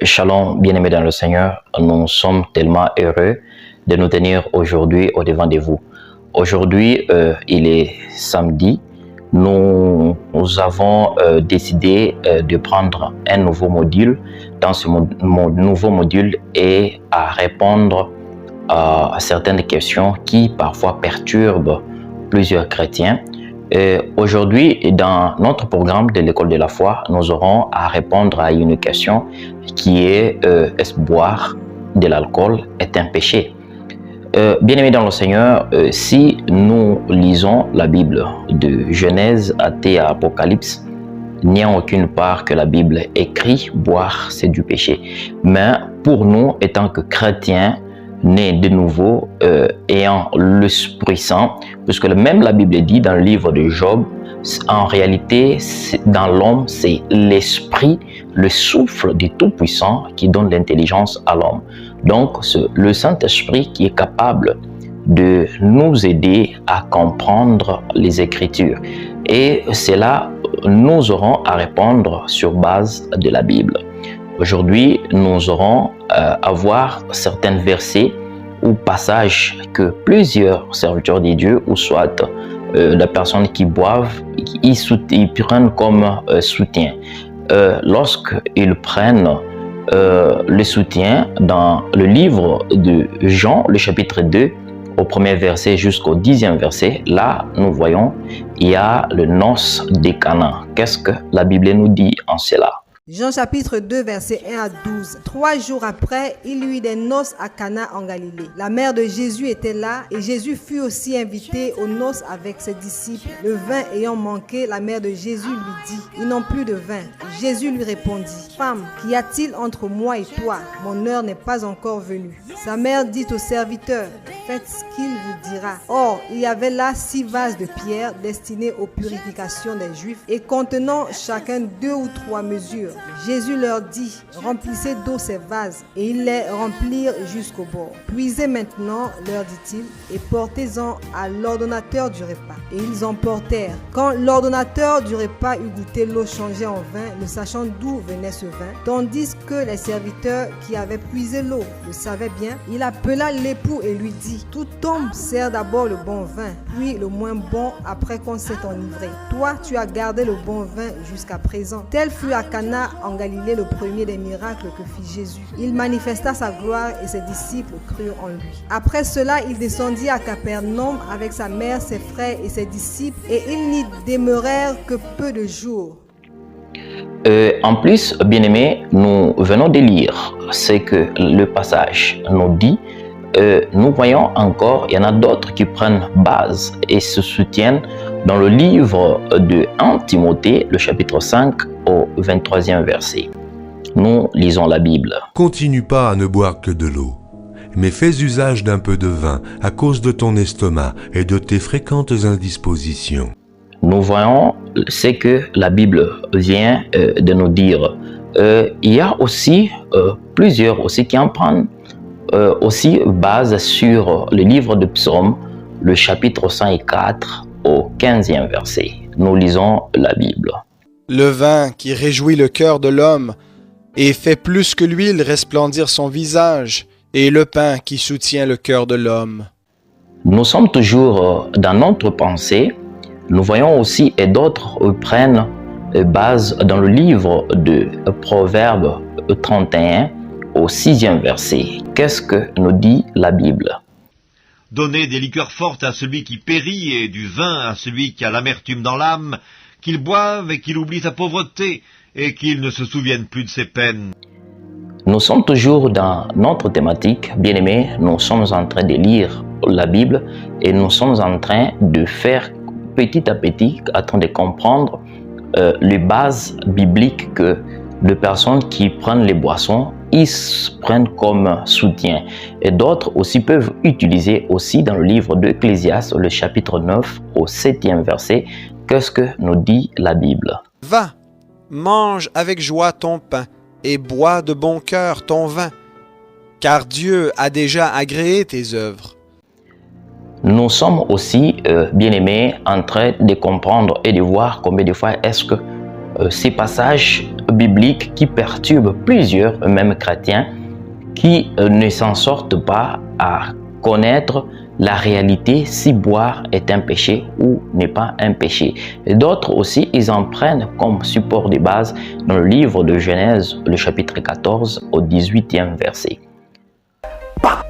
Shalom, bien-aimés dans le Seigneur, nous sommes tellement heureux de nous tenir aujourd'hui au devant de vous. Aujourd'hui, il est samedi. Nous avons décidé de prendre un nouveau module dans ce nouveau module et à répondre à certaines questions qui parfois perturbent plusieurs chrétiens. Aujourd'hui, dans notre programme de l'école de la foi, nous aurons à répondre à une question qui est est-ce boire de l'alcool est un péché? Bien-aimés dans le Seigneur, si nous lisons la Bible de Genèse à Apocalypse, il n'y a aucune part que la Bible écrit boire c'est du péché. Mais pour nous, étant que chrétiens, nés de nouveau, ayant l'Esprit Saint, puisque même la Bible dit dans le livre de Job, en réalité, dans l'homme, c'est l'Esprit, le souffle du Tout-Puissant qui donne l'intelligence à l'homme. Donc, c'est le Saint-Esprit qui est capable de nous aider à comprendre les Écritures. Et c'est là nous aurons à répondre sur base de la Bible. Aujourd'hui, nous aurons à voir certains versets ou passages que plusieurs serviteurs de Dieu, ou soit les personnes qui boivent, ils prennent comme soutien. Lorsqu'ils prennent le soutien dans le livre de Jean, le chapitre 2, au premier verset jusqu'au 10e verset, là, nous voyons, il y a le noces de Cana. Qu'est-ce que la Bible nous dit en cela? Jean chapitre 2 verset 1 à 12. 3 jours après, il y eut des noces à Cana en Galilée. La mère de Jésus était là et Jésus fut aussi invité aux noces avec ses disciples. Le vin ayant manqué, la mère de Jésus lui dit: ils n'ont plus de vin. Jésus lui répondit: femme, qu'y a-t-il entre moi et toi? Mon heure n'est pas encore venue. Sa mère dit au serviteur: faites ce qu'il vous dira. Or, il y avait là 6 vases de pierre destinés aux purifications des Juifs et contenant chacun 2 ou 3 mesures. Jésus leur dit: remplissez d'eau ces vases, et ils les remplirent jusqu'au bord. Puisez maintenant, leur dit-il, et portez-en à l'ordonnateur du repas. Et ils en portèrent. Quand l'ordonnateur du repas eut goûté l'eau changée en vin, ne sachant d'où venait ce vin, tandis que les serviteurs qui avaient puisé l'eau le savaient bien, il appela l'époux et lui dit: tout homme sert d'abord le bon vin, puis le moins bon après qu'on s'est enivré. Toi, tu as gardé le bon vin jusqu'à présent. Tel fut à Cana en Galilée le premier des miracles que fit Jésus. Il manifesta sa gloire et ses disciples crurent en lui. Après cela, il descendit à Capernaum avec sa mère, ses frères et ses disciples, et ils n'y demeurèrent que peu de jours. En plus, bien-aimés, nous venons de lire ce que le passage nous dit. Nous voyons encore, il y en a d'autres qui prennent base et se soutiennent dans le livre de 1 Timothée, le chapitre 5, au 23e verset. Nous lisons la Bible. Continue pas à ne boire que de l'eau, mais fais usage d'un peu de vin à cause de ton estomac et de tes fréquentes indispositions. Nous voyons ce que la Bible vient de nous dire. Il y a aussi plusieurs aussi qui en prennent aussi base sur le livre de Psaume, le chapitre 104 au 15e verset. Nous lisons la Bible. Le vin qui réjouit le cœur de l'homme et fait plus que l'huile resplendir son visage, et le pain qui soutient le cœur de l'homme. Nous sommes toujours dans notre pensée. Nous voyons aussi, et d'autres prennent base dans le livre de Proverbes 31 au 6e verset. Qu'est-ce que nous dit la Bible? Donnez des liqueurs fortes à celui qui périt et du vin à celui qui a l'amertume dans l'âme, qu'il boive et qu'il oublie sa pauvreté et qu'il ne se souvienne plus de ses peines. Nous sommes toujours dans notre thématique, bien-aimés. Nous sommes en train de lire la Bible et nous sommes en train de faire petit à petit, en train de comprendre les bases bibliques que les personnes qui prennent les boissons, ils prennent comme soutien. Et d'autres aussi peuvent utiliser aussi dans le livre d'Ecclésiaste, le chapitre 9 au 7e verset. Qu'est-ce que nous dit la Bible? Va, mange avec joie ton pain et bois de bon cœur ton vin, car Dieu a déjà agréé tes œuvres. Nous sommes aussi, bien-aimés, en train de comprendre et de voir combien de fois est-ce que ces passages bibliques qui perturbent plusieurs, même chrétiens, qui ne s'en sortent pas à connaître la réalité si boire est un péché ou n'est pas un péché. Et d'autres aussi, ils en prennent comme support de base dans le livre de Genèse, le chapitre 14 au 18e verset.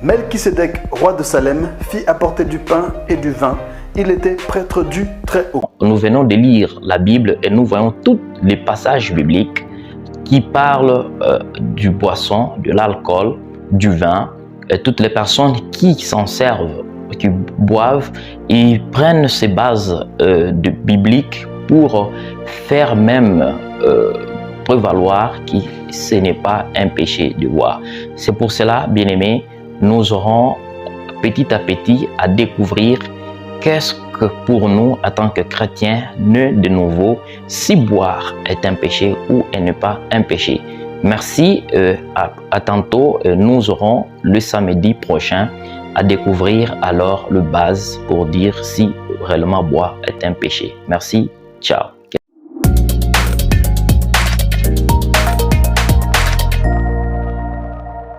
Melchisédek, roi de Salem, fit apporter du pain et du vin. Il était prêtre du Très-Haut. Nous venons de lire la Bible et nous voyons tous les passages bibliques qui parlent du boisson, de l'alcool, du vin. Et toutes les personnes qui s'en servent, qui boivent, ils prennent ces bases bibliques pour faire même prévaloir que ce n'est pas un péché de boire. C'est pour cela, bien-aimés, nous aurons petit à petit à découvrir qu'est-ce que pour nous, en tant que chrétiens, nés de nouveau, si boire est un péché ou elle n'est pas un péché. Merci, à tantôt. Nous aurons le samedi prochain à découvrir alors le base pour dire si réellement boire est un péché. Merci, ciao.